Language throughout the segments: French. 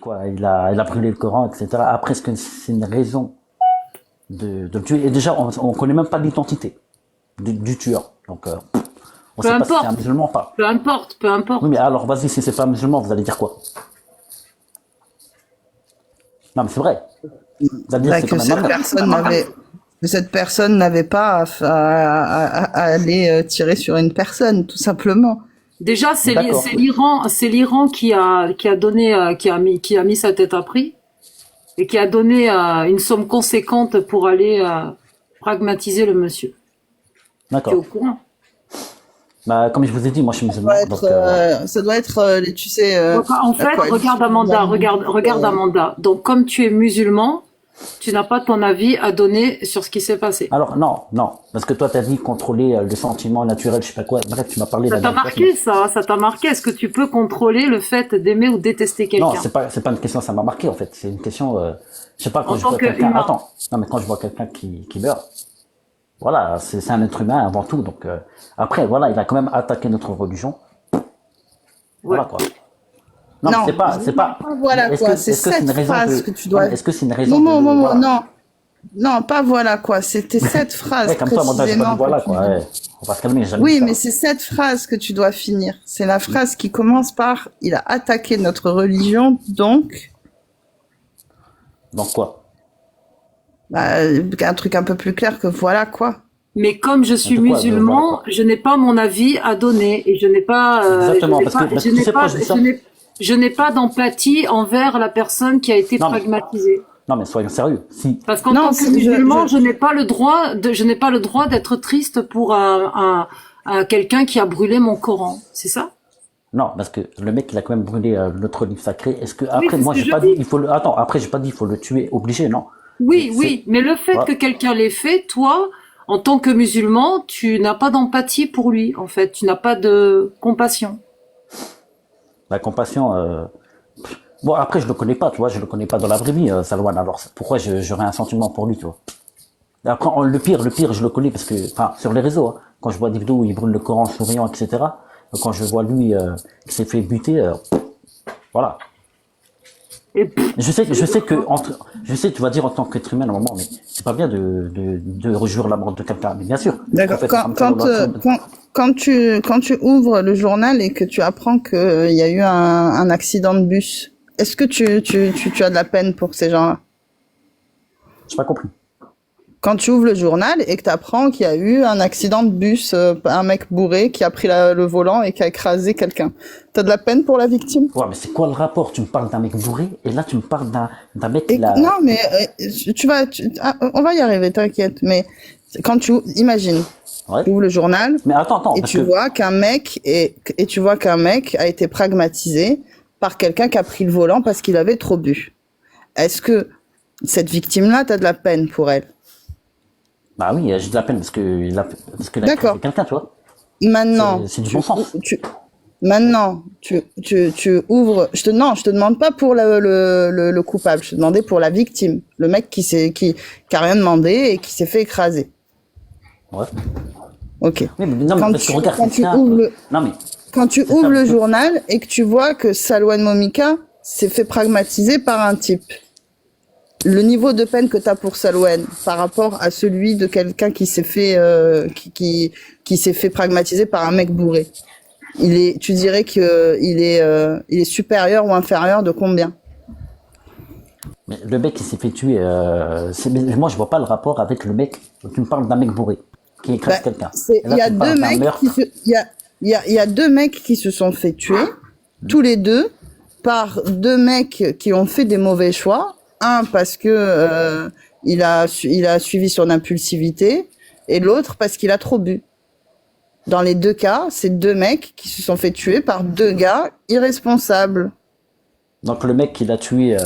quoi, il a brûlé le Coran, etc. Après, est-ce que c'est une raison de le tuer? Et déjà, on connaît même pas l'identité du tueur. Donc, on Peu sait pas si c'est un importe, musulman ou pas. peu importe, peu Oui, mais importe. alors, vas-y, si c'est pas un musulman, vous allez dire quoi? Non, mais c'est vrai. Vous allez dire Bah, c'est quand même ma mère. que cette personne n'avait pas à aller tirer sur une personne, tout simplement. Déjà, D'accord. c'est l'Iran qui a donné, qui a mis sa tête à prix et qui a donné une somme conséquente pour aller pragmatiser le monsieur. Tu es au D'accord. courant? Bah, comme je vous ai dit, moi, je suis musulman, donc, Ça doit être, tu sais, Donc, en la fait, regarde coalition Amanda, islamique. regarde Amanda. Donc, comme tu es musulman, tu n'as pas ton avis à donner sur ce qui s'est passé. alors, non, non. Parce que toi, t'as dit contrôler le sentiment naturel, je sais pas quoi. Bref, tu m'as parlé Ça la t'a dernière fois. marqué, ça t'a marqué. Est-ce que tu peux contrôler le fait d'aimer ou détester Non, quelqu'un c'est pas une question, ça m'a marqué, en fait. C'est une question, je sais pas, quand en je tant vois quelqu'un, qu'humain? attends. Non, mais quand je vois quelqu'un qui meurt, voilà, c'est un être humain avant tout. Donc, après, voilà, il a quand même attaqué notre religion. Ouais. Voilà, quoi. Non, mais Non, c'est pas, pas voilà quoi. C'est est-ce que c'est une cette raison phrase de, que tu non, dois. mais est-ce que c'est une raison Momo, Momo, voilà. non, non, pas voilà quoi. C'était cette phrase Ouais, comme toi, moi, j'ai pas dit précisément que voilà, tu quoi. dois. Ouais. On va se calmer, j'ai jamais dit Oui, ça. mais c'est cette phrase que tu dois finir. C'est la phrase qui commence par il a attaqué notre religion, donc Donc, quoi? bah, un truc un peu plus clair que voilà quoi. Mais comme je suis De quoi? Voilà, musulman, quoi. je n'ai pas mon avis à donner et Exactement, parce que tu sais pourquoi je dis ça? je n'ai pas d'empathie envers la personne qui a été Non, mais, pragmatisée. non, mais soyons sérieux. Si, Parce qu'en Non, tant que musulman, je, je n'ai pas le droit d'être triste pour quelqu'un qui a brûlé mon Coran. C'est ça? non, parce que le mec, il a quand même brûlé notre livre sacré. Est-ce que, Oui, après, c'est ce moi, que j'ai je pas dit, dis. il faut le, attends, après, j'ai pas dit, il faut le tuer, obligé, non. Mais Oui, c'est, oui. Mais le fait voilà. que quelqu'un l'ait fait, toi, en tant que musulman, tu n'as pas d'empathie pour lui, en fait. Tu n'as pas de compassion. La compassion, bon, après, je le connais pas, tu vois, je le connais pas dans la vraie vie, Salwan. Alors, pourquoi j'aurais un sentiment pour lui, tu vois. Et après, le pire, je le connais parce que, enfin, sur les réseaux, hein, quand je vois des vidéos où il brûle le Coran en souriant, etc. Quand je vois lui qui s'est fait buter, voilà. Et Je sais, tu vas dire en tant qu'être humain à un moment, mais c'est pas bien de réjouir la mort de quelqu'un. Mais bien sûr, le d'accord. prophète Mohammed sallallahu alayhi wa sallam, Quand tu ouvres le journal et que tu apprends qu'il y a eu un accident de bus, est-ce que tu as de la peine pour ces gens-là? j'ai pas compris. Quand tu ouvres le journal et que tu apprends qu'il y a eu un accident de bus, un mec bourré qui a pris le volant et qui a écrasé quelqu'un, t'as de la peine pour la victime? Ouais, mais c'est quoi le rapport? Tu me parles d'un mec bourré et là tu me parles d'un mec qui Et, l'a. non, mais on va y arriver, t'inquiète. Mais quand imagine, Ouais. tu ouvres le journal Mais attends, et parce tu que vois qu'un mec a été pragmatisé par quelqu'un qui a pris le volant parce qu'il avait trop bu. Est-ce que cette victime-là, t'as de la peine pour elle? bah oui, j'ai de la peine parce qu'il a écrasé D'accord. quelqu'un, tu vois. Maintenant, C'est du bon sens. tu ouvres. Non, je te demande pas pour le coupable. Je te demandais pour la victime, le mec qui a rien demandé et qui s'est fait écraser. Ouais. Ok. Oui, mais non, mais parce que regarde, Quand c'est tu ça. ouvres Non, mais quand tu c'est ça, ouvres le parce que. journal et que tu vois que Salwan Momika s'est fait pragmatiser par un type, le niveau de peine que tu as pour Salwan par rapport à celui de quelqu'un qui s'est fait qui s'est fait pragmatiser par un mec bourré, tu dirais que il est supérieur ou inférieur de combien? Mais le mec qui s'est fait tuer, mais moi je vois pas le rapport avec le mec. Tu me parles d'un mec bourré qui écrase Ben, quelqu'un. Et il là y a tu me parles deux d'un mecs meurtre. il y a deux mecs qui se sont fait tuer, tous les deux, par deux mecs qui ont fait des mauvais choix. Un parce que il a suivi son impulsivité et l'autre parce qu'il a trop bu. Dans les deux cas, c'est deux mecs qui se sont fait tuer par deux gars irresponsables. Donc le mec qui l'a tué,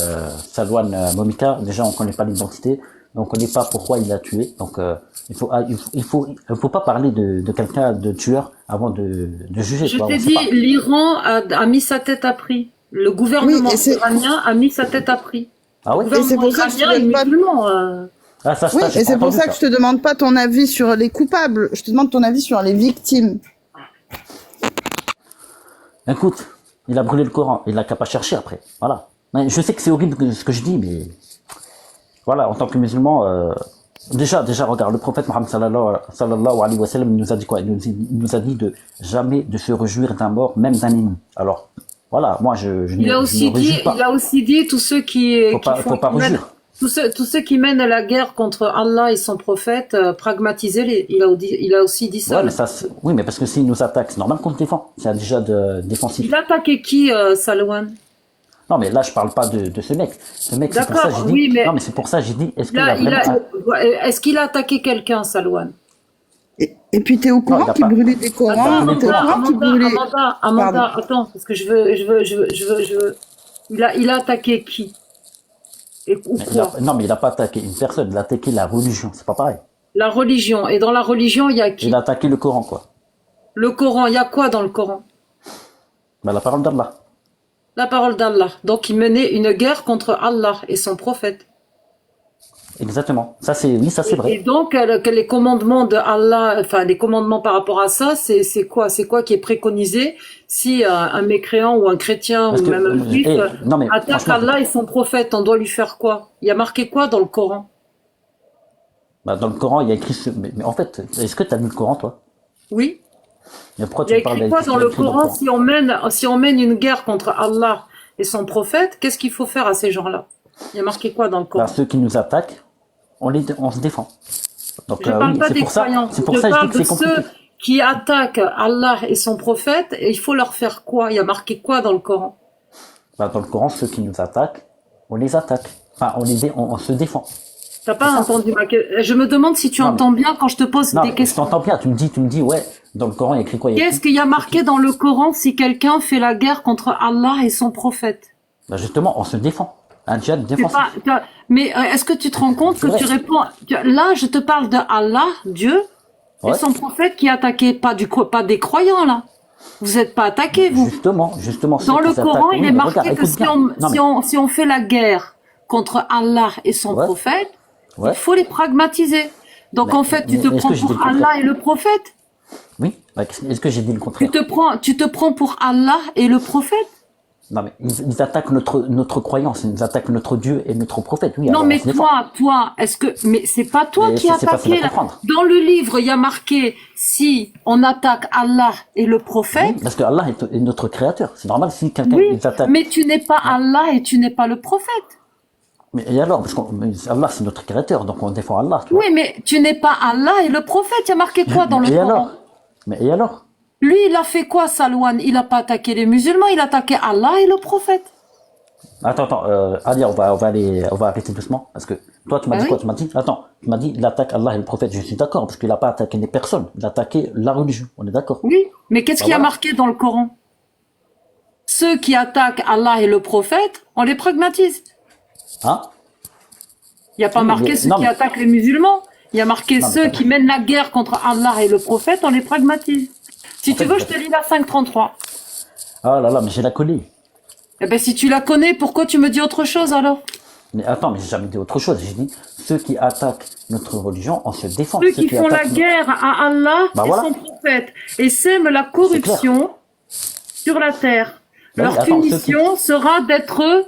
Salwan Momika, déjà on connaît pas l'identité, donc on connaît pas pourquoi il l'a tué. Donc il faut pas parler de quelqu'un de tueur avant de juger, tu je vois, on t'ai sait dit, pas. l'Iran a mis sa tête à prix. Le Oui, gouvernement et iranien a mis sa tête à prix. Ah Le ouais? c'est gouvernement pour ça que je te iranien est donne pas. musulman. Ah Oui, ça j'ai et pas c'est pour entendu ça que ça. je te demande pas ton avis sur les coupables. Je te demande ton avis sur les victimes. Écoute, il a brûlé le Coran, il l'a qu'à pas chercher après. Voilà. Mais je sais que c'est horrible ce que je dis, mais voilà, en tant que musulman, déjà, regarde, le prophète Mohammed sallallahu alayhi wa sallam nous a dit quoi? Il nous a dit de jamais de se réjouir d'un mort, même d'un ennemi. Alors, voilà, moi, je Il a ne aussi dit, réjouis pas. il a aussi dit tous ceux Faut pas rougir. tous ceux qui mènent la guerre contre Allah et son prophète, pragmatisez-les. Il a aussi dit ça. Ouais, mais oui, mais parce que s'il nous attaque, c'est normal qu'on se défend. C'est déjà défensif. Il a attaqué qui, Salwan? Non, mais là, je parle pas de ce mec. Ce mec, c'est pour ça que j'ai D'accord, dit. oui, mais Non, mais c'est pour ça que j'ai dit. Est-ce qu'il là, a vraiment. est-ce qu'il a attaqué quelqu'un, Salwan? Et puis, t'es au Non, il courant a qu'il pas. brûlait des Corans? Attends, T'es au courant qu'il brûlait... Amanda, Pardon. attends, parce que je veux. Il a attaqué qui? Ou Mais quoi? non, mais il a pas attaqué une personne. Il a attaqué la religion. C'est pas pareil. La religion. Et dans la religion, il y a qui? Il a attaqué le Coran, quoi. Le Coran, il y a quoi dans le Coran? Ben, la parole d'Allah. La parole d'Allah. Donc, il menait une guerre contre Allah et son prophète. Exactement. Ça, c'est Et vrai. donc, que les commandements de Allah, enfin, les commandements par rapport à ça, c'est quoi? C'est quoi qui est préconisé si un mécréant ou un chrétien Parce ou que, même un juif non, mais attaque franchement, Allah et son prophète? On doit lui faire quoi? Il y a marqué quoi dans le Coran? bah, dans le Coran, il y a écrit mais en fait, est-ce que tu as lu le Coran, toi? Oui. Mais pourquoi Il y tu a me parles écrit quoi dans il y a le écrit Coran? Si on mène une guerre contre Allah et son prophète, qu'est-ce qu'il faut faire à ces gens-là? Il y a marqué quoi dans le Coran? Bah, ceux qui nous attaquent, on se défend. Donc, Je parle oui, pas c'est des pour ça. croyants. C'est pour Je ça que je dis parle que de c'est compliqué. ceux qui attaquent Allah et son prophète, et il faut leur faire quoi? Il y a marqué quoi dans le Coran? Bah, dans le Coran, ceux qui nous attaquent, on les attaque. Enfin, on se défend. T'as pas entendu ma question? Je me demande si tu Non, mais- entends bien quand je te pose Non, des mais je questions. t'entends bien. Tu me dis, ouais, dans le Coran, il y a écrit quoi? Il y a Qu'est-ce écrit. qu'il y a marqué dans le Coran si quelqu'un fait la guerre contre Allah et son prophète? Bah, justement, on se défend. Un djihad C'est défensif. mais est-ce que tu te rends compte C'est que vrai. tu réponds? Là, je te parle de Allah, Dieu, et Ouais. son prophète qui attaquait pas des croyants là. Vous n'êtes pas attaqués, vous. Justement, ceux Dans qui le s'attaquent. Coran, Oui, il est mais marqué regarde, que écoute bien. Non, mais- si on fait la guerre contre Allah et son Ouais. prophète, Ouais. il faut les pragmatiser. Donc Mais- en fait, tu mais te est-ce prends que j'ai dit pour le contraire? Allah et le prophète. Oui. Bah, est-ce que j'ai dit le contraire? Tu te prends pour Allah et le prophète. Non, mais ils attaquent notre croyance, ils attaquent notre Dieu et notre prophète. Oui, Non, alors mais on se défend. toi, mais c'est pas toi Mais qui c'est pas facile à attaqué là. comprendre. Dans le livre, il y a marqué si on attaque Allah et le prophète. Oui, parce que Allah est notre créateur. C'est normal si quelqu'un Oui, nous attaque. mais tu n'es pas Allah et tu n'es pas le prophète. Mais et alors, parce Allah c'est notre créateur, donc on défend Allah. Tu vois. Oui, mais tu n'es pas Allah et le prophète. Il y a marqué quoi dans le Et Coran? alors? Mais et alors? Lui, il a fait quoi, Salwan? Il n'a pas attaqué les musulmans, il a attaqué Allah et le prophète. Attends, Ali, on va arrêter doucement, parce que toi tu m'as Ah dit oui. quoi? Tu m'as dit, attends, tu m'as dit il attaque Allah et le prophète. Je suis d'accord, parce qu'il n'a pas attaqué les personnes, il a attaqué la religion. On est d'accord? Oui, mais qu'est-ce Bah qu'il y a voilà. marqué dans le Coran? Ceux qui attaquent Allah et le prophète, on les pragmatise. Hein? Il n'y a pas Oui, marqué mais- ceux non, qui mais- attaquent les musulmans. Il y a marqué Non, mais ceux ça- qui mènent la guerre contre Allah et le prophète, on les pragmatise. Si En tu fait, veux, je te lis la 533. Ah là là, mais j'ai la collée. Eh ben, si tu la connais, pourquoi tu me dis autre chose alors? Mais attends, mais j'ai jamais dit autre chose. J'ai dit, ceux qui attaquent notre religion, on se défend. Ceux qui font la attaquent guerre à Allah Bah et voilà. son prophète et sèment la corruption sur la terre. Bah oui, Leur attends, punition sera d'être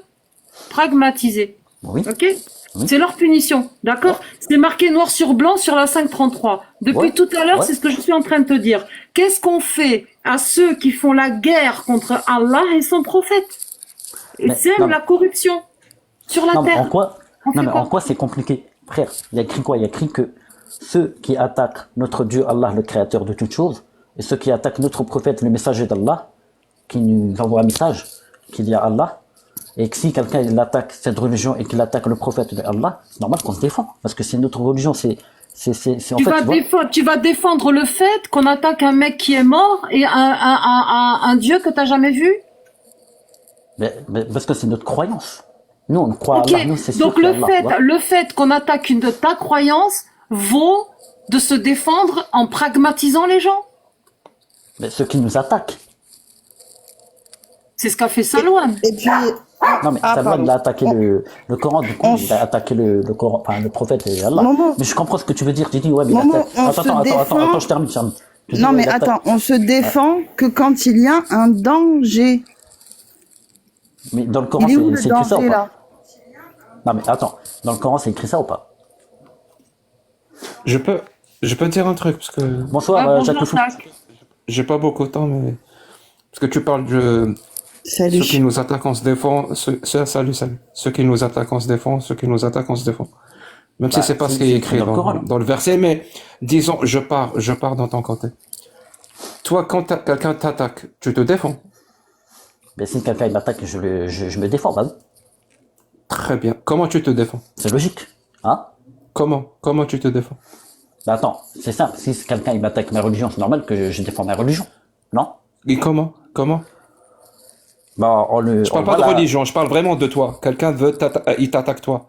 pragmatisés. Oui. Ok? C'est leur punition, d'accord? C'est marqué noir sur blanc sur la 533. Depuis Ouais. tout à l'heure, Ouais. c'est ce que je suis en train de te dire. Qu'est-ce qu'on fait à ceux qui font la guerre contre Allah et son prophète? Et Mais- sèment non, la corruption sur la Non, mais terre. en quoi? On Non, fait mais quoi en quoi c'est compliqué? Frère, il y a écrit quoi? Il y a écrit que ceux qui attaquent notre Dieu, Allah, le créateur de toutes choses, et ceux qui attaquent notre prophète, le messager d'Allah, qui nous envoie un message, qu'il y a Allah, et que si quelqu'un il attaque cette religion et qu'il attaque le prophète d'Allah, c'est normal qu'on se défend. Parce que c'est notre religion, en fait, Tu vas défendre le fait qu'on attaque un mec qui est mort et un Dieu que t'as jamais vu? mais parce que c'est notre croyance. Nous, on croit Ok, à Allah, nous, c'est sûr donc qu'il y a Allah, tu vois. le fait qu'on attaque une de ta croyance vaut de se défendre en pragmatisant les gens. Mais ceux qui nous attaquent. C'est ce qu'a fait Salwan. Et puis, Non, mais Salman, pardon. il a attaqué le Coran, du coup, On il a attaqué le Coran, enfin, le prophète et Allah. Momo. Mais je comprends ce que tu veux dire. Tu dis, ouais, mais Momo, il attaque. on se défend. Attends, je termine. Tu dis, non, ouais, mais il attaque. attends, on se défend que quand il y a un danger. Mais dans le Coran, Il est où le c'est écrit ça ou danger pas? là? Non, mais attends, dans le Coran, c'est écrit ça ou pas? Je peux, je peux te dire un truc, parce que Bonsoir, Ah, Jacques bonjour, Lefou. Jacques. j'ai pas beaucoup de temps, mais parce que tu parles de Salut. ceux qui nous attaquent, on se défend. Salut. Ceux qui nous attaquent, on se défend. Ceux qui nous attaquent, on se défend. Même si Bah, c'est pas ce c'est qui est c'est écrit dans le Coran, là. dans le verset, mais disons, je pars dans ton côté. Toi, quand quelqu'un t'attaque, tu te défends. Mais si quelqu'un il m'attaque, je me défends, bah oui. Très bien. Comment tu te défends? C'est logique. Hein? Comment tu te défends? Bah attends, c'est simple. Si quelqu'un il m'attaque ma religion, c'est normal que je défends ma religion. Non? Et comment? Bah, Je parle pas de religion, je parle vraiment de toi. Quelqu'un il t'attaque toi.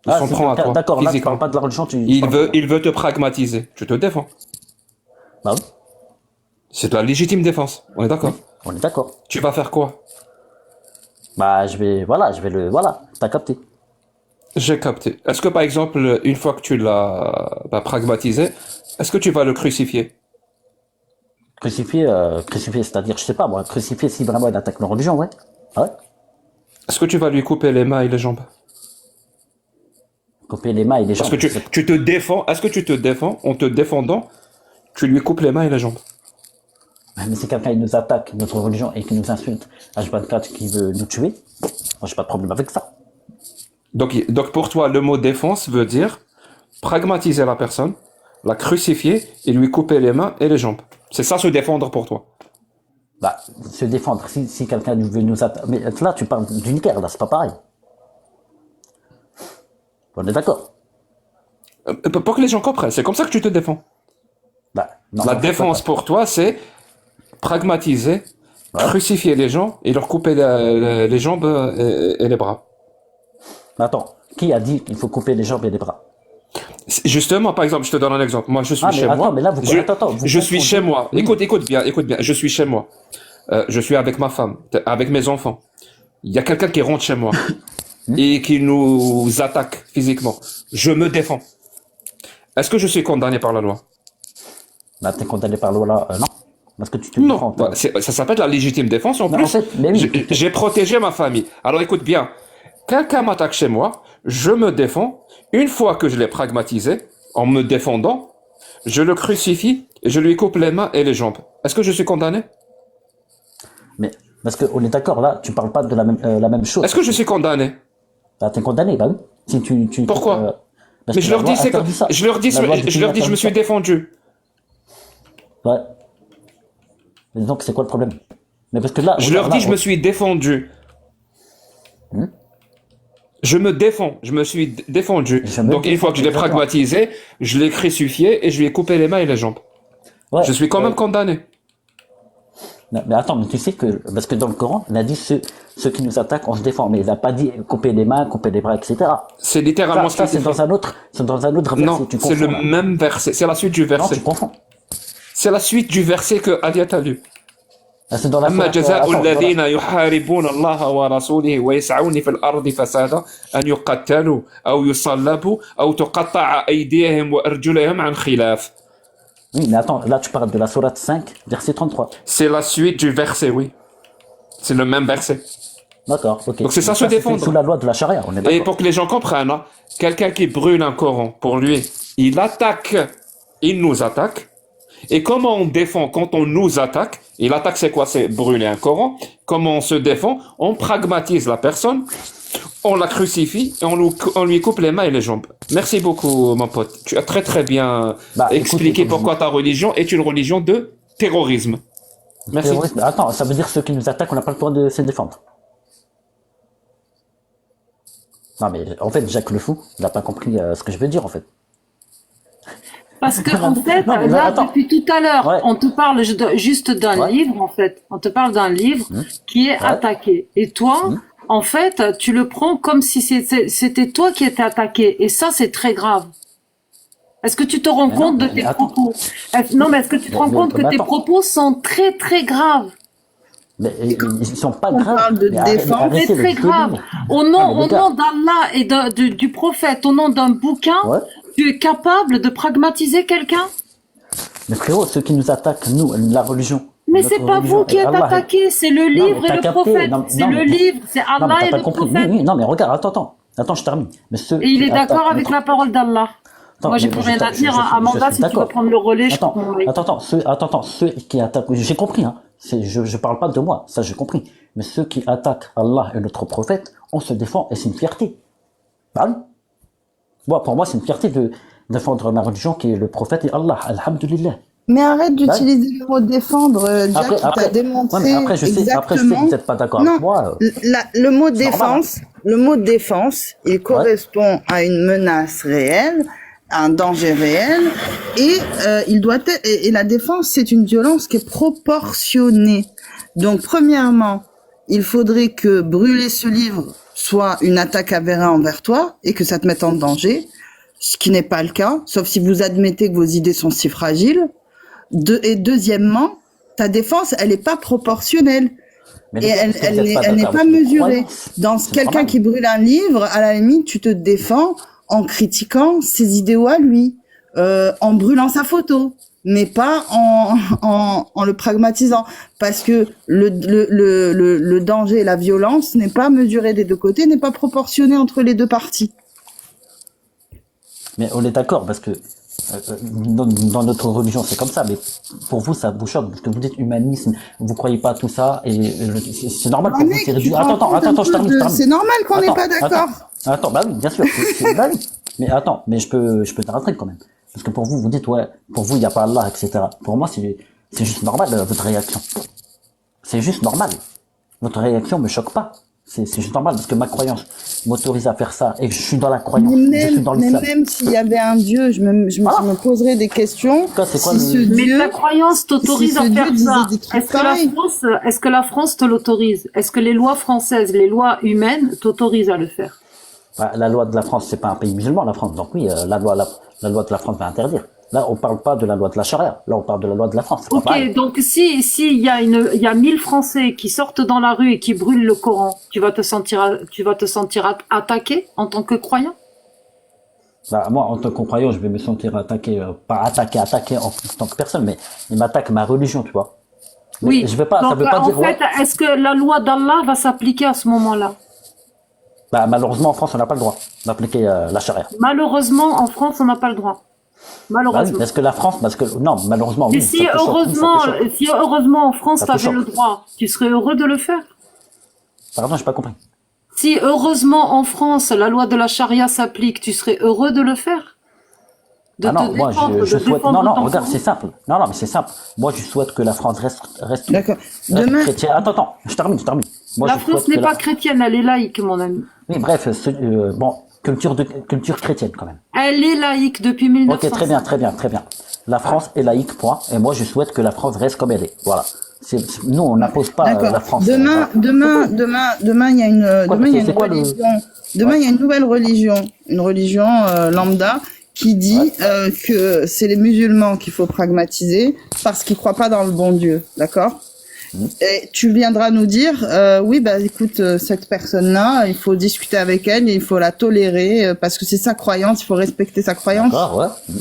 Il s'en prend à toi, D'accord, là, tu physiquement. parles pas de la religion, tu Il veut te pragmatiser. Tu te défends. Bah oui, C'est de la légitime défense. On est d'accord. on est d'accord. Tu vas faire quoi? Bah, voilà, t'as capté. J'ai capté. Est-ce que par exemple, une fois que tu l'as pragmatisé, est-ce que tu vas le crucifier? Crucifié, c'est-à-dire, je sais pas, moi, crucifié si vraiment il attaque nos religions, ouais. Ah ouais. Est-ce que tu vas lui couper les mains et les jambes? Couper les mains et les Parce jambes. que tu te défends. Est-ce que tu te défends en te défendant? Tu lui coupes les mains et les jambes. Mais si quelqu'un il nous attaque notre religion et qui nous insulte H24 qui veut nous tuer, moi j'ai pas de problème avec ça. Donc pour toi, le mot défense veut dire pragmatiser la personne, la crucifier et lui couper les mains et les jambes. C'est ça se défendre pour toi. Bah, se défendre, si quelqu'un veut nous attaquer. Mais là, tu parles d'une guerre, là, c'est pas pareil. On est d'accord. Pour que les gens comprennent, c'est comme ça que tu te défends. Bah, non, La ça, défense c'est pas pour toi, c'est pragmatiser, Ouais. crucifier les gens et leur couper les jambes et les bras. ça. Attends, qui a dit qu'il faut couper les jambes et les bras? Justement, par exemple, je te donne un exemple. Moi, je suis Ah, mais chez attends, moi. mais là, vous- attends, vous je suis confondez. chez moi. Oui. Écoute bien. Je suis chez moi. Je suis avec ma femme, avec mes enfants. Il y a quelqu'un qui rentre chez moi et qui nous attaque physiquement. Je me défends. Est-ce que je suis condamné par la loi? Bah, t'es condamné par la loi, non? Parce que tu te Non. défends. toi. Bah, ça s'appelle la légitime défense. En Mais plus, en fait, mais oui. j'ai protégé ma famille. Alors écoute bien. Quelqu'un m'attaque chez moi. Je me défends. Une fois que je l'ai pragmatisé, en me défendant, je le crucifie et je lui coupe les mains et les jambes. Est-ce que je suis condamné? Mais, parce qu'on est d'accord, là, tu parles pas de la même chose. Est-ce que je suis condamné? Bah, t'es condamné, bah oui. Si tu Pourquoi? parce Mais que je la leur loi dis, c'est que, interdit ça. je leur dis, La loi du je leur pays dis, je me suis interdit défendu. ça. Ouais. Mais donc, c'est quoi le problème? Mais parce que là, Je leur là, dis, je me suis défendu. Je me défends, je me suis défendu. Je me Donc une fois que je l'ai défends, pragmatisé, je l'ai crucifié et je lui ai coupé les mains et les jambes. Ouais, Je suis quand ouais. même condamné. Non, mais attends, mais tu sais que, parce que dans le Coran, il a dit ceux qui nous attaquent, on se défend, mais il n'a pas dit couper les mains, couper les bras, etc. C'est littéralement Ça, ce qui c'est dans un autre verset. Non, tu c'est le confonds, là. même verset. C'est la suite du Non, verset. tu confonds. C'est la suite du verset que Adia a lu. Là, c'est dans la أما sourate, جزاء attends, الذين يحاربون الله ورسوله ويسعون في الأرض فسادا أن يقتلوا أو يصلبوا أو تقطع أيديهم وأرجلهم عن خلاف. Oui, mais attends, là, tu parles de la sourate 5, verset 33. C'est la suite du verset, oui. C'est le même verset. D'accord, ok. Donc c'est ça, Mais se c'était défendre. sous la loi de la charia, on est Et d'accord. pour que les gens comprennent, hein, quelqu'un qui brûle un Coran, pour lui, il nous attaque. Et comment on défend quand on nous attaque? Et l'attaque, c'est quoi? C'est brûler un Coran. Comment on se défend? On pragmatise la personne, on la crucifie et on lui coupe les mains et les jambes. Merci beaucoup, mon pote. Tu as très très bien Bah, expliqué écoute, pourquoi ta religion est une religion de terrorisme. Merci. Terrorisme. Attends, ça veut dire ceux qui nous attaquent, on n'a pas le droit de se défendre. Non, mais en fait, Jacques le Fou, il n'a pas compris ce que je veux dire, en fait. Parce que en fait, Non, mais là, attends. depuis tout à l'heure, Ouais. on te parle juste d'un Ouais. livre, en fait. On te parle d'un livre qui est attaqué. Et toi, en fait, tu le prends comme si c'était toi qui étais attaqué. Et ça, c'est très grave. Est-ce que tu te rends Mais compte non, de mais tes attends. propos? Non, mais est-ce que tu te rends Mais- compte que mais tes attends. propos sont très, très graves? Mais ils sont pas On graves. parle de Mais arrête- défense. arrêtez C'est le très grave. délire. Au Non, nom, mais au les gars. nom d'Allah et du prophète, au nom d'un bouquin, Ouais. tu es capable de pragmatiser quelqu'un? Mais frérot, ceux qui nous attaquent, nous, la religion. Mais c'est notre pas religion vous qui et êtes Allah. attaqué, c'est le Non, mais livre et t'as le capté. prophète. Non, C'est non, le mais livre, c'est non, mais Allah t'as et pas le compris. Oui, prophète. oui, non, mais regarde, attends, je termine. Mais ceux Et il qui est d'accord attaquent avec notre... la parole d'Allah. Attends, Moi, j'ai mais plus je, rien à dire. Hein. je Amanda, suis si tu veux d'accord. prendre le relais, je Attends, prends mon relais. ceux qui attaquent, j'ai compris, hein. Je parle pas de moi, ça j'ai compris. Mais ceux qui attaquent Allah et notre prophète, on se défend et c'est une fierté. Bah oui. Pour moi, c'est une fierté de défendre ma religion qui est le prophète et Allah. Alhamdulillah. Mais arrête Bah oui. d'utiliser le mot défendre, Jack, il t'a Ouais, mais démontré après, je sais que exactement. vous n'êtes pas d'accord Non, avec moi. le mot C'est normal, hein. le mot défense, il correspond à une menace réelle, à un danger réel, et il doit être, et la défense, c'est une violence qui est proportionnée. Donc, premièrement, il faudrait que brûler ce livre soit une attaque avérée envers toi et que ça te mette en danger, ce qui n'est pas le cas, sauf si vous admettez que vos idées sont si fragiles. Et deuxièmement, ta défense, elle n'est pas proportionnelle. Mais Et les gars, parce que vous n'êtes elle n'est d'accord pas avec nos mesurée. croyances. Dans C'est quelqu'un normal. qui brûle un livre, à la limite, tu te défends en critiquant ses idéaux à lui, en brûlant sa photo, mais pas en le pragmatisant. Parce que le danger et la violence n'est pas mesuré des deux côtés, n'est pas proportionné entre les deux parties. Mais on est d'accord, parce que dans notre religion, c'est comme ça, mais pour vous, ça vous choque, parce que vous dites humanisme, vous croyez pas à tout ça, et c'est normal pour Ah, vous, mec, c'est tu réduit. te rends compte un Attends, je peu termine. c'est normal qu'on n'est pas d'accord. Attends, bah oui, bien sûr, bah oui. Mais attends, mais je peux te rattraper quand même. Parce que pour vous, vous dites, ouais, pour vous, il n'y a pas Allah, etc. Pour moi, c'est juste normal, votre réaction. C'est juste normal. Votre réaction me choque pas. C'est juste normal, parce que ma croyance m'autorise à faire ça, et que je suis dans la croyance, je suis dans Mais l'islam. même s'il y avait un Dieu, je me poserais des questions. Quoi, c'est quoi Si le- ce Mais Dieu, ta croyance t'autorise si à ce faire Dieu disait ça. des trucs Est-ce que pareils. est-ce que la France te l'autorise? Est-ce que les lois françaises, les lois humaines t'autorisent à le faire? Bah, la loi de la France, c'est pas un pays musulman, la France. Donc oui, la loi de la France va interdire. Là, on parle pas de la loi de la charia. Là, on parle de la loi de la France. C'est pas Ok, pareil. donc si il y a 1000 Français qui sortent dans la rue et qui brûlent le Coran, tu vas te sentir attaqué en tant que croyant? Bah, moi, en tant que croyant, je vais me sentir attaqué, pas attaqué en tant que personne, mais il m'attaque ma religion, tu vois. Mais Oui. je vais pas, ça Donc veut pas en dire, fait, ouais. est-ce que la loi d'Allah va s'appliquer à ce moment-là? Bah, malheureusement, en France, on n'a pas le droit d'appliquer la charia. Malheureusement, en France, on n'a pas le droit. Bah oui, Malheureusement. parce que la France, non, malheureusement, Mais oui. si ça te choque, oui, ça heureusement, te choque. si heureusement en France Ça te t'avais choque. le droit, tu serais heureux de le faire? Pardon, j'ai pas compris. Si heureusement en France la loi de la charia s'applique, tu serais heureux de le faire? De Ah te non, moi, défendre, je de souhaite, défendre non, ton regarde, sang. c'est simple. Non, mais c'est simple. Moi, je souhaite que la France reste D'accord. Demain, chrétienne. Attends, je termine. Moi, La je France souhaite n'est que pas chrétienne, elle est laïque, mon ami. Oui, bref, bon, culture chrétienne quand même. Elle est laïque depuis Ok, 1905. très bien. La France est laïque, point. Et moi, je souhaite que la France reste comme elle est. Voilà. Nous, on n'impose pas la d'accord. France. Demain, il y a une, Quoi, demain, il y a c'est une quoi le- religion. Demain, il y a une nouvelle religion, lambda, qui dit que c'est les musulmans qu'il faut pragmatiser parce qu'ils croient pas dans le bon Dieu, d'accord? Et tu viendras nous dire, oui, bah écoute, cette personne-là, il faut discuter avec elle, et il faut la tolérer parce que c'est sa croyance, il faut respecter sa croyance. D'accord, ouais.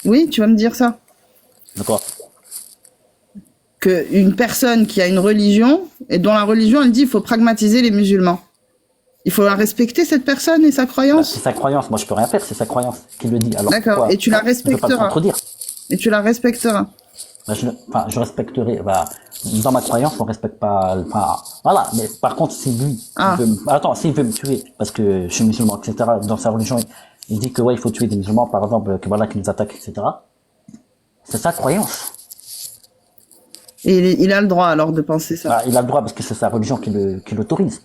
Oui, tu vas me dire ça. D'accord. Que une personne qui a une religion et dont la religion elle dit il faut pragmatiser les musulmans. Il faut la respecter cette personne et sa Bah, croyance. c'est sa croyance. Moi, je peux rien faire. C'est sa croyance qui le dit. Alors, D'accord. pourquoi Et tu la je peux pas le respecteras. contredire. Et tu la respecteras. Bah, je respecterai. Bah, dans ma croyance, on respecte pas. Enfin, voilà. Mais par contre, si lui, Ah. s'il veut me tuer parce que je suis musulman, etc. Dans sa religion, il dit que ouais, il faut tuer des musulmans, par exemple, que voilà, qui nous attaquent, etc. C'est sa croyance. Et il a le droit alors de penser ça. Bah, il a le droit parce que c'est sa religion qui l'autorise.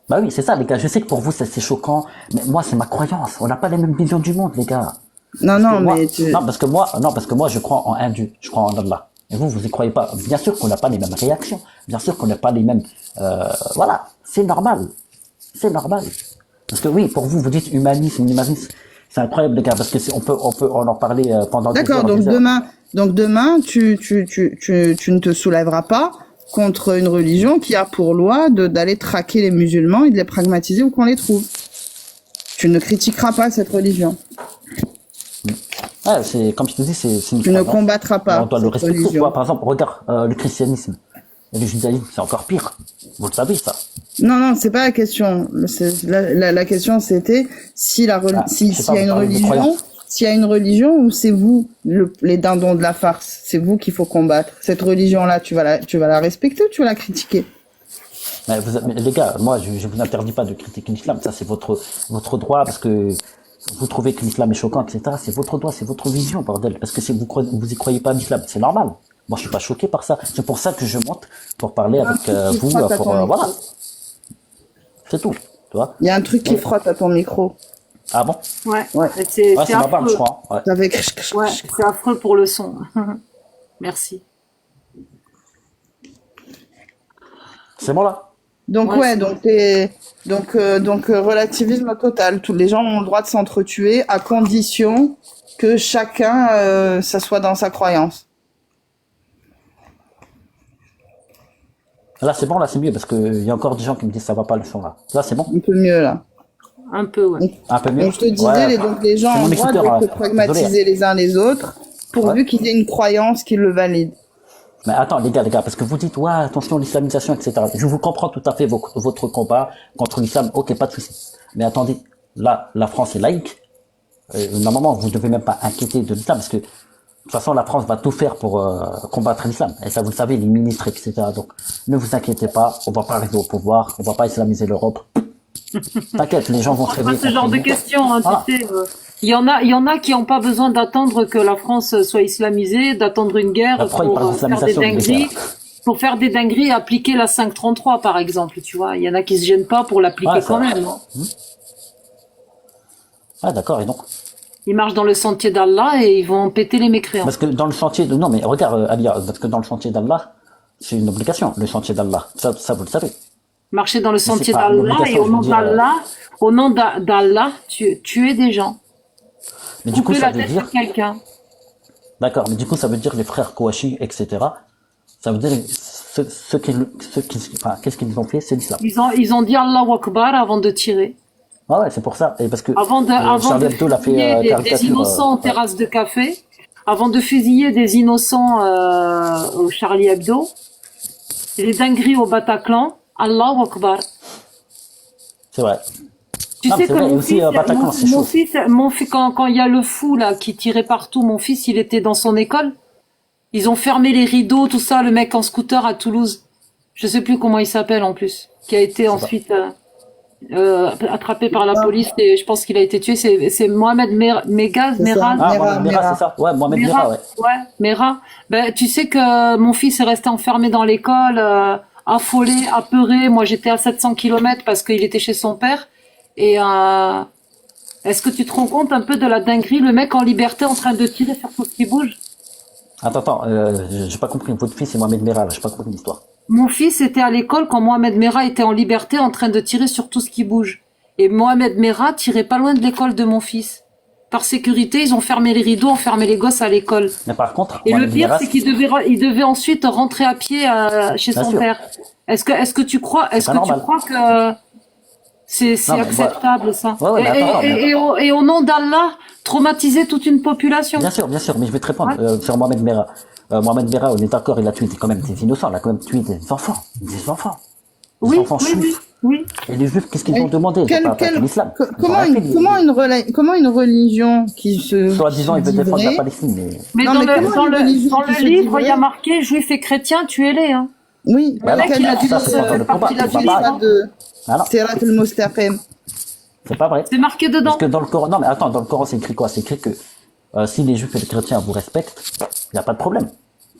Bah oui, c'est ça, les gars. Je sais que pour vous, c'est choquant, mais moi, c'est ma croyance. On n'a pas les mêmes visions du monde, les gars. Non, non, Moi- mais tu... non, parce que moi, je crois en un Dieu. Je crois en Allah. Et vous y croyez pas. Bien sûr qu'on n'a pas les mêmes réactions. Bien sûr qu'on n'a pas les mêmes, voilà. C'est normal. C'est normal. Parce que oui, pour vous, vous dites humanisme. C'est incroyable, les gars, parce que on peut en parler pendant des D'accord, heures, donc des heures. demain, tu ne te soulèveras pas contre une religion qui a pour loi d'aller traquer les musulmans et de les pragmatiser où qu'on les trouve. Tu ne critiqueras pas cette religion. Ouais, c'est, comme je te dis, c'est une Tu ne croyance. combattras Et on pas doit le cette respecter. Tu religion. vois, par exemple, regarde le christianisme et le judaïsme, c'est encore pire. Vous le savez, ça. Non, non, c'est pas la question. La question, c'était si Ah, je sais s'il pas, y a vous une parlez de religion, croyance. s'il y a une religion ou c'est vous, les dindons de la farce. C'est vous qu'il faut combattre. Cette religion-là, tu vas la respecter ou tu vas la critiquer? Mais les gars, moi, je vous interdis pas de critiquer l'islam. Ça, c'est votre droit, parce que vous trouvez que l'islam est choquant, etc. C'est votre droit, c'est votre vision, bordel. Parce que si vous y croyez pas à l'islam, c'est normal. Moi, je suis pas choqué par ça. C'est pour ça que je monte pour parler Il y a un avec truc qui vous, frotte à pour ton micro. voilà, c'est tout. Tu vois? Il y a un truc qui Ouais. frotte à ton micro. Ah bon? Ouais, Ouais. c'est Ouais, c'est ma barbe, je affreux. crois. Ouais. Ça fait Ouais, c'est affreux pour le son. Merci. C'est bon là? Donc Ouais, ouais, c'est donc relativisme total. Tous les gens ont le droit de s'entretuer à condition que chacun ça soit dans sa croyance. Là, c'est bon, là, c'est mieux, parce qu'il y a encore des gens qui me disent ça va pas le son là. Là, c'est bon? Un peu mieux là. un peu, ouais. Donc, Un peu mieux? donc je te disais, Ouais. donc les gens C'est ont mon le droit écouteur, de hein. se Désolé. pragmatiser les uns les autres, pourvu Ouais. qu'ils aient une croyance qui le valide. Mais attends, les gars, parce que vous dites, ouais, attention, l'islamisation, etc. Je vous comprends tout à fait votre combat contre l'islam. Ok, pas de souci. Mais attendez, là, la France est laïque. Normalement, vous ne devez même pas inquiéter de l'islam, parce que de toute façon, la France va tout faire pour combattre l'islam. Et ça, vous le savez, les ministres, etc. Donc, ne vous inquiétez pas, on va pas arriver au pouvoir, on va pas islamiser l'Europe. T'inquiète, les gens vont se C'est pas réveiller ce genre contre de vous. questions, hein, Voilà. tu sais. Il y en a qui n'ont pas besoin d'attendre que la France soit islamisée, d'attendre une guerre Après, ils pour parlent faire des d'islamisation, les dingueries, gars. pour faire des dingueries et appliquer la 533, par exemple, tu vois. Il y en a qui se gênent pas pour l'appliquer Ouais, quand ça. même. Hein. Ah, d'accord, et donc? Ils marchent dans le sentier d'Allah et ils vont péter les mécréants. Parce que dans le sentier de... Non, mais regarde, Alia, parce que dans le sentier d'Allah, c'est une obligation, le sentier d'Allah. Ça, vous le savez. Marcher dans le Mais c'est sentier pas une d'Allah et obligation, au je nom veux dire. d'Allah, tuer des gens. Mais du coup, Couper ça la veut tête dire... de quelqu'un. D'accord, mais du coup, ça veut dire les frères Kouachi, etc. Ça veut dire enfin, qu'est-ce qu'ils ont fait? C'est l'islam. Ils ont dit Allahu Akbar avant de tirer. Ah ouais, c'est pour ça. Et parce que Avant de Charlie Hebdo l'a fait fusiller des caricature. innocents en terrasse de café, avant de fusiller des innocents au Charlie Hebdo, les dingueries au Bataclan, Allahu Akbar. C'est vrai. Tu Non, sais c'est que vrai, et aussi, Bataclan, c'est chaud. mon fils, quand il y a le fou là qui tirait partout, mon fils, il était dans son école. Ils ont fermé les rideaux, tout ça, le mec en scooter à Toulouse. Je sais plus comment il s'appelle en plus, qui a été ensuite attrapé par la police et je pense qu'il a été tué. C'est Mohamed Megaz, C'est ça. Merad. Ah, Mera, Mohamed Merah, Mera. c'est ça? Ouais, Mohamed Merah, ouais. Ouais, Mera. Ben, tu sais que mon fils est resté enfermé dans l'école, affolé, apeuré. Moi, j'étais à 700 km parce qu'il était chez son père. Et est-ce que tu te rends compte un peu de la dinguerie? Le mec en liberté en train de tirer sur tout ce qui bouge. Attends, j'ai pas compris. Votre fils, c'est Mohamed Merah, là. J'ai pas compris l'histoire. Mon fils était à l'école quand Mohamed Merah était en liberté en train de tirer sur tout ce qui bouge. Et Mohamed Merah tirait pas loin de l'école de mon fils. Par sécurité, ils ont fermé les rideaux, enfermé les gosses à l'école. Mais par contre, Et le Mohamed pire, Merah, c'est qu'il devait ensuite rentrer à pied chez Bien son sûr. père. Est-ce que tu crois pas normal. que c'est Non, mais acceptable ça? Ouais, mais attends, Et au nom d'Allah, traumatiser toute une population. bien sûr, mais je vais te répondre sur Mohamed Merah. Mohamed Merah, on est d'accord, il a tué quand même des innocents, il a quand même tué des enfants. Des enfants. Des Oui, enfants oui, oui, juifs. oui. Et les juifs, qu'est-ce qu'ils Et ont demandé? Ils ont pas attaqué l'islam. Ils ont rien fait, Comment une religion qui se Soi-disant, ils veulent dit défendre la vraie- Palestine, mais... Mais Non, dans mais comment une religion dans qui le se dit livre, il y a vraie marqué juifs et chrétiens, tuez-les. Hein. Oui, Bah, mec, il a dû ça, c'est pas dans le combat, il a c'est dû pas lire pareil. ça. de Ah non, Sirat al-Mustaqim. c'est pas vrai. C'est marqué dedans. Parce que dans le Coran, non mais attends, dans le Coran c'est écrit quoi? C'est écrit que si les juifs et les chrétiens vous respectent, il n'y a pas de problème.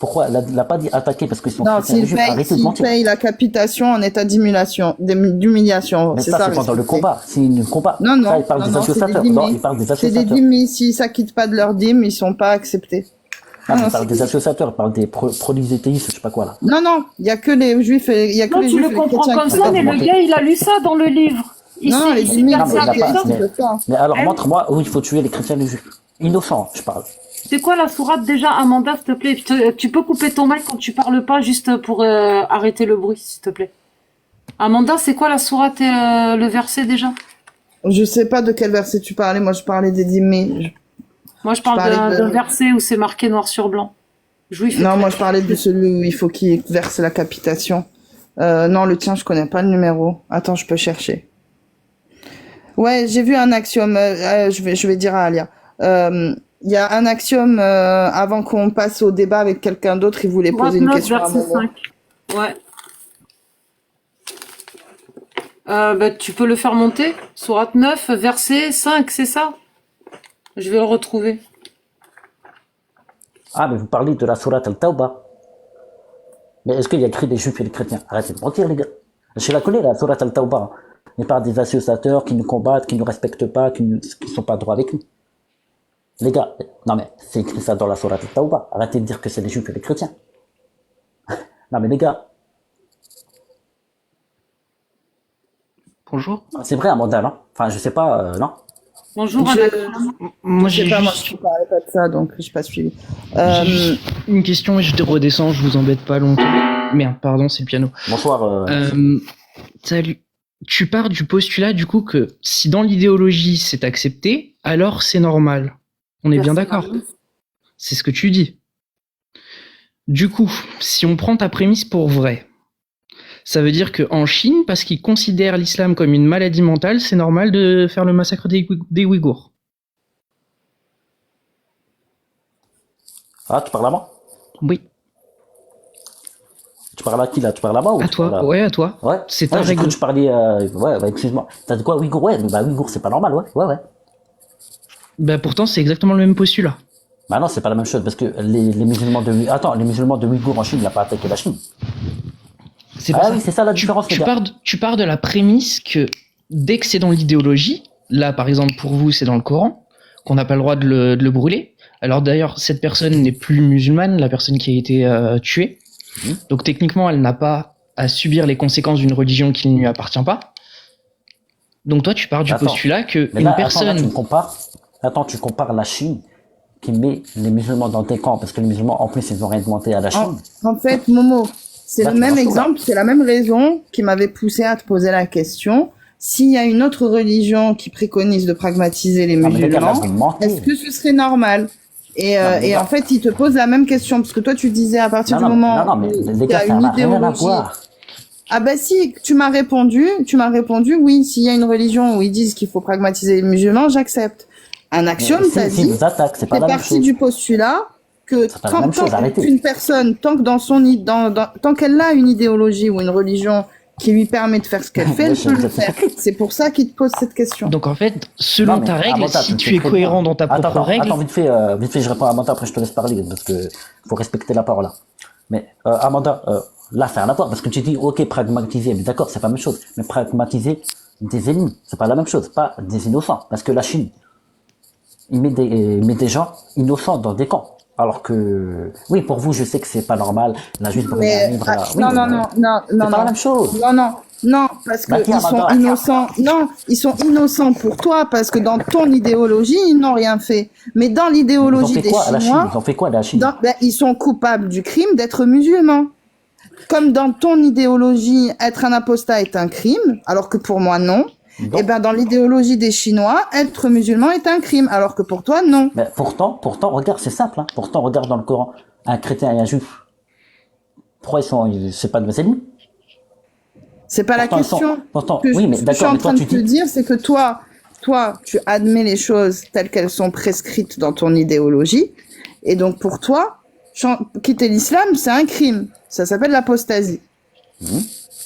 Pourquoi? Il n'a pas dit attaquer parce qu'ils sont Non, chrétiens et juifs, arrêtez de s'il mentir. paye la capitation en état d'humiliation, Mais c'est ça, ça. c'est pendant le respecter. combat. C'est une combat. Non, non, Ça, il parle non, des non, c'est associateurs. des Non, dîmes. il parle des C'est des associateurs. dîmes, s'ils s'acquittent pas de leurs dîmes, ils sont pas acceptés. Ah, non, il parle c'est- des associateurs, il parle des prosélytéistes, je sais pas quoi là. Non, non, il y a que les juifs et il y a que Non, les tu juifs le et les comprends chrétiens comme qui ça, peuvent mais le monter. gars, il a lu ça dans le livre. Non, les Il s'est dîmes, Non, mais il percé n'a avec pas. ça. ils peuvent pas. Mais alors, Elle- montre-moi où il faut tuer les chrétiens et les juifs. Innocents, je parle. C'est quoi la sourate déjà, Amanda, s'il te plaît? Tu peux couper ton mic quand tu parles pas, juste pour arrêter le bruit, s'il te plaît. Amanda, c'est quoi la sourate et le verset déjà? Je sais pas de quel verset tu parlais, moi je parlais des dîmes. Moi, je Je parle parlais d'un de... verset où c'est marqué noir sur blanc. Juif et Non, moi je chrétien. parlais de celui où il faut qu'il verse la capitation. Non, le tien, je connais pas le numéro. Attends, je peux chercher. Ouais, j'ai vu un axiome. Je vais dire à Alia. Il y a un axiome avant qu'on passe au débat avec quelqu'un d'autre. Il voulait poser Sourate une 9, question à verset Momo. 5. Ouais. Bah, tu peux le faire monter. Sourate 9, verset 5, c'est ça? Je vais le retrouver. Ah, mais vous parlez de la sourate Al-Tawbah. Mais est-ce qu'il y a écrit les juifs et les chrétiens? Arrêtez de mentir, les gars. Je la connais, la sourate Al-Tawbah. Il parle des associateurs qui nous combattent, qui ne nous respectent pas, qui ne sont pas droits avec nous. Les gars, non mais c'est écrit ça dans la sourate Al-Tawbah. Arrêtez de dire que c'est les juifs et les chrétiens. Non mais les gars, Bonjour. c'est vrai Amanda, non? Enfin, je sais pas, non? Bonjour, Je, Anaxime. Moi, je sais j'ai pas, moi juste, je ne parlais pas de ça, donc je n'ai pas suivi. j'ai juste une question et je redescends, je vous embête pas longtemps. Merde, pardon, c'est le piano. Bonsoir. Salut. Tu pars du postulat, du coup, que si dans l'idéologie c'est accepté, alors c'est normal. On est bien d'accord? C'est ce que tu dis. Du coup, si on prend ta prémisse pour vrai, ça veut dire qu'en Chine, parce qu'ils considèrent l'islam comme une maladie mentale, c'est normal de faire le massacre des Ouïghours. Ah, tu parles à moi? Oui. Tu parles à qui là? Tu parles là-bas ou À tu parles toi. à... Ouais, à toi. Ouais. C'est ta Ouais, j'ai cru règle. que tu parlais. Ouais, bah, excuse-moi. T'as dit quoi, Ouïghour? Ouais, bah Ouïghour, c'est pas normal, ouais. Ouais, ouais. Bah pourtant, c'est exactement le même postulat. Bah non, c'est pas la même chose parce que les musulmans de. Attends, les musulmans de Ouïghour en Chine, il n'a pas attaqué la Chine. C'est Ah pour oui, ça. c'est ça la différence, les gars. Tu pars de la prémisse que dès que c'est dans l'idéologie, là par exemple pour vous c'est dans le Coran, qu'on n'a pas le droit de le brûler. Alors d'ailleurs cette personne n'est plus musulmane, la personne qui a été tuée. Donc techniquement elle n'a pas à subir les conséquences d'une religion qui ne lui appartient pas. Donc toi tu pars du Attends. postulat que Mais une là, personne... attends, là, tu me compares. Attends, tu compares la Chine qui met les musulmans dans des camps parce que les musulmans, en plus, ils ont rien demandé à la Chine. En fait, Momo, c'est Là, le tu même marches tout, là. exemple, c'est la même raison qui m'avait poussé à te poser la question. S'il y a une autre religion qui préconise de pragmatiser les Non, mais les gars, là, musulmans, vous mentez. est-ce que ce serait normal? Et, Non, mais les gars. en fait, il te pose la même question, parce que toi, tu disais à partir Non, du non, moment non, mais où les il y gars, a ça une n'a rien à idéologie. voir. Ah bah si, tu m'as répondu, oui, s'il y a une religion où ils disent qu'il faut pragmatiser les musulmans, j'accepte. Un axiome, Mais t'as si dit, vous attaquez, c'est pas c'est la même parti chose. du postulat que C'est pas la même chose, arrêtez. qu'une personne, tant que tant qu'elle a une idéologie ou une religion qui lui permet de faire ce qu'elle fait, Ouais, elle c'est peut le exactement faire. C'est pour ça qu'il te pose cette question. Donc en fait, selon Non, mais ta règle, Amanda, si le tu sais es très cohérent bien. dans ta propre règle... Attends, vite fait, je réponds à Amanda, après je te laisse parler, parce que faut respecter la parole, là. Mais, Amanda, là, ça n'a rien à voir, parce que tu dis, ok, pragmatiser, mais d'accord, c'est pas la même chose. Mais pragmatiser des ennemis, c'est pas la même chose, pas des innocents. Parce que la Chine, il met des gens innocents dans des camps. Alors que, oui, pour vous, je sais que c'est pas normal, la justice pour Mais, un livre, là. Oui, non, c'est pas la même chose. Non, parce Bah, que tiens, ils sont Amanda. innocents. Non, ils sont innocents pour toi, parce que dans ton idéologie, ils n'ont rien fait. Mais dans Ils ont l'idéologie fait des quoi à la Chine? Chinois, Ils ont fait quoi à la Chine? ils sont coupables du crime d'être musulmans. Comme dans ton idéologie, être un apostat est un crime, alors que pour moi, non. Donc, Et ben, dans l'idéologie des Chinois, être musulman est un crime, alors que pour toi, non. mais pourtant, regarde, c'est simple, hein. Pourtant, regarde dans le Coran, un chrétien et un juif. Pourquoi c'est pas de mes ennemis? C'est pas la Pourtant, question. pourtant, Ce que oui, je- mais ce que je suis d'accord, en mais toi, train de tu te dis, dire, c'est que toi, tu admets les choses telles qu'elles sont prescrites dans ton idéologie. Et donc, pour toi, quitter l'islam, c'est un crime. Ça s'appelle l'apostasie.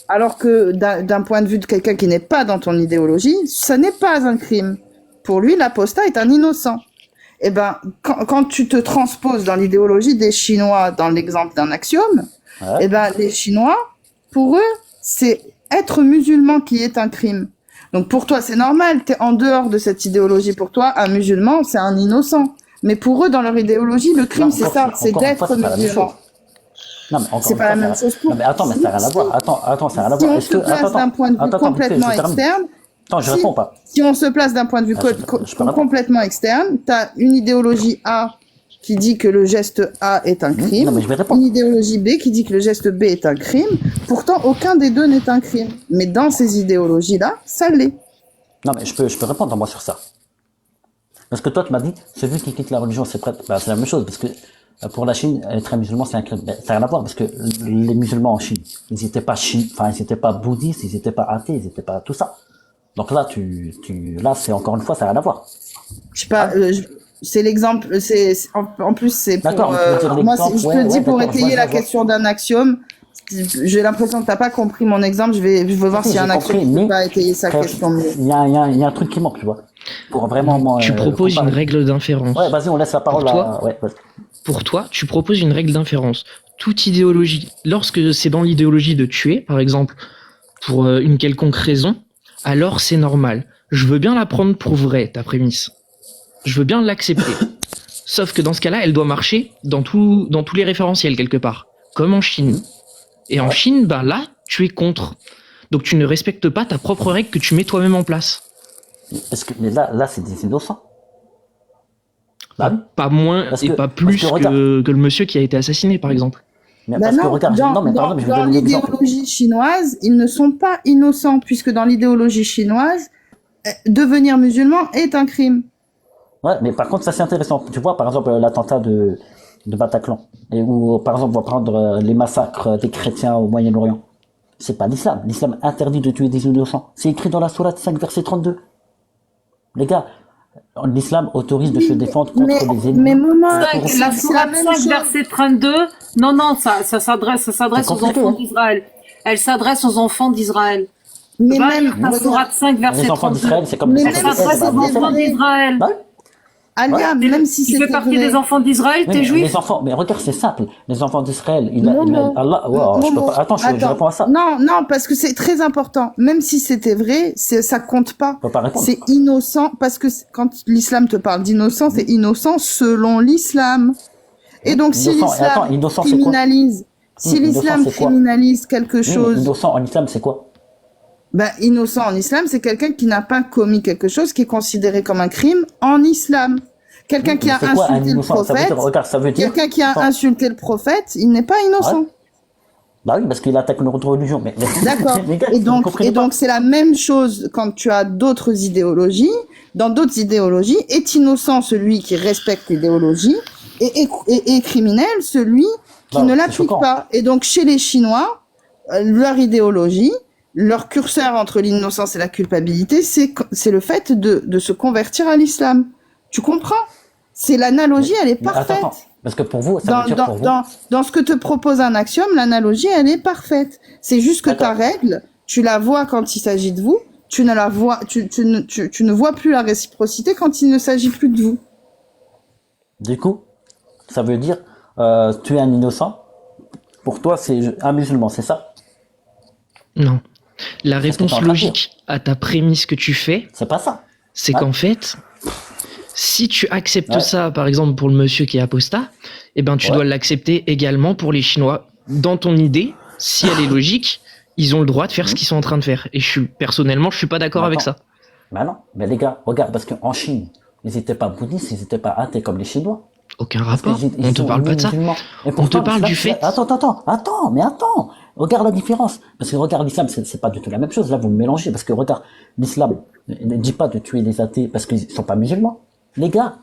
Alors que d'un point de vue de quelqu'un qui n'est pas dans ton idéologie, ça n'est pas un crime. Pour lui, l'apostat est un innocent. Eh ben, quand tu te transposes dans l'idéologie des Chinois, dans l'exemple d'un axiome, ouais. eh ben, les Chinois, pour eux, c'est être musulman qui est un crime. Donc pour toi, c'est normal, t'es en dehors de cette idéologie. Pour toi, un musulman, c'est un innocent. Mais pour eux, dans leur idéologie, le crime, Non, c'est encore- ça, c'est encore une fois, d'être c'est pas la même musulman. chose. Non, mais encore C'est une pas fois, la même ça- chose pour- Non, mais attends, mais ça n'a rien à voir. Attends, ça n'a rien à Si voir. on Est-ce se que, place d'un point de vue vite fait, complètement je termine. externe, Attends, je si- réponds pas. si on se place d'un point de vue Ah, je peux répondre. complètement externe, t'as une idéologie A qui dit que le geste A est un crime, Non, mais je vais répondre. une idéologie B qui dit que le geste B est un crime. Pourtant, aucun des deux n'est un crime. Mais dans ces idéologies-là, ça l'est. Non, mais je peux répondre moi sur ça. Parce que toi, tu m'as dit, celui qui quitte la religion, c'est prêt. Bah, c'est la même chose, parce que pour la Chine, être un musulman, c'est un crime. Ben, ça n'a rien à voir, parce que les musulmans en Chine, ils n'étaient pas ils n'étaient pas bouddhistes, ils n'étaient pas athées, ils n'étaient pas tout ça. Donc là, là, c'est encore une fois, ça n'a rien à voir. Je sais pas, c'est l'exemple, en plus, c'est pour, D'accord, mais tu veux dire moi, l'exemple, je te ouais, dis ouais, pour d'accord, étayer je la vois. question d'un axiome. J'ai l'impression que t'as pas compris mon exemple. Je veux voir Si, s'il y a j'ai un axiome compris, qui peut mais pas étayer sa question mieux. il y a un truc qui manque, tu vois. Pour vraiment, moi, Tu proposes une comparer. règle d'inférence. Ouais, vas-y, on laisse la parole Pour toi, à, ouais, vas-y. Pour toi, tu proposes une règle d'inférence. Toute idéologie, lorsque c'est dans l'idéologie de tuer, par exemple, pour une quelconque raison, alors c'est normal. Je veux bien la prendre pour vraie, ta prémisse. Je veux bien l'accepter. Sauf que dans ce cas-là, elle doit marcher dans tous les référentiels quelque part. Comme en Chine. Et en Chine, ben là, tu es contre. Donc tu ne respectes pas ta propre règle que tu mets toi-même en place. Mais là, c'est des innocents. Bah oui. Pas moins Parce et que- pas parce plus que regarde. que le monsieur qui a été assassiné, par exemple. Mais Bah parce que non, regarde, non, mais par exemple, je vais dans donner l'exemple. l'idéologie chinoise, ils ne sont pas innocents, puisque dans l'idéologie chinoise, devenir musulman est un crime. Ouais, mais par contre, ça c'est intéressant. Tu vois, par exemple, l'attentat de Bataclan, et où, par exemple, on va prendre les massacres des chrétiens au Moyen-Orient. C'est pas l'islam. L'islam interdit de tuer des innocents. C'est écrit dans la sourate 5, verset 32. Les gars, l'islam autorise de se défendre contre les ennemis. Mais maman, La c'est la sourate même 5, chose. verset 32. Non, ça s'adresse C'est aux compliqué, enfants hein. d'Israël. Elle s'adresse aux enfants d'Israël. Mais Va même, lire la sourate 5, verset Les enfants 32. d'Israël, c'est comme Mais des même Elle enfants s'adresse aux c'est enfants vrai. d'Israël. Ouais. Alia, même si Tu fais c'était partie vrai. des enfants d'Israël, Oui, t'es mais juif? les enfants, mais regarde, c'est simple. Les enfants d'Israël, Momo, Allah, wow, je peux Momo, pas, attends, je réponds à ça. Non, parce que c'est très important. Même si c'était vrai, ça compte pas. Je peux pas répondre. C'est innocent, parce que quand l'islam te parle d'innocent, c'est innocent selon l'islam. Et donc, si Innocent, et attends, l'islam innocent, c'est quoi? criminalise, si Innocent, l'islam c'est quoi? criminalise quelque Oui, chose, innocent en islam, c'est quoi? ben, innocent en islam, c'est quelqu'un qui n'a pas commis quelque chose qui est considéré comme un crime en islam. Quelqu'un qui a C'est quoi un insulté le innocent? Ça veut prophète, dire, regarde, ça veut dire. quelqu'un qui a Attends. insulté le prophète, il n'est pas innocent. Ouais. Bah oui, parce qu'il attaque notre religion. Mais D'accord. les gars, Et vous donc, comprenez pas. c'est la même chose quand tu as d'autres idéologies. Dans d'autres idéologies, est innocent celui qui respecte l'idéologie et criminel celui qui Non, ne c'est l'applique choquant. pas. Et donc, chez les Chinois, leur idéologie, leur curseur entre l'innocence et la culpabilité, c'est le fait de se convertir à l'islam. Tu comprends? C'est l'analogie, elle est Mais parfaite. attends, parce que pour vous, ça veut dire pour vous. Dans ce que te propose un axiome, l'analogie, elle est parfaite. C'est juste que ta D'accord. règle, tu la vois quand il s'agit de vous, tu ne vois plus la réciprocité quand il ne s'agit plus de vous. Du coup, ça veut dire tu es un innocent. Pour toi, c'est un musulman, c'est ça? Non. La C'est ce que t'es en réponse train de logique à ta prémisse que tu fais, C'est pas ça. c'est Ouais. qu'en fait, si tu acceptes Ouais. ça, par exemple pour le monsieur qui est apostat, eh ben tu Ouais. dois l'accepter également pour les Chinois. Dans ton idée, si elle est logique, ils ont le droit de faire ce qu'ils sont en train de faire. Et personnellement, je suis pas d'accord avec ça. Bah non, mais les gars, regarde, parce qu'en Chine, ils n'étaient pas bouddhistes, ils n'étaient pas athées comme les Chinois. Aucun Parce rapport. qu'ils- ils On te sont parle pas de ça. musulmans. Et On te pourtant, parle du l'islam, fait. Attends. Regarde la différence. Parce que regarde, l'islam, c'est pas du tout la même chose. Là, vous me mélangez. Parce que regarde, l'islam ne dit pas de tuer les athées parce qu'ils sont pas musulmans. Les gars,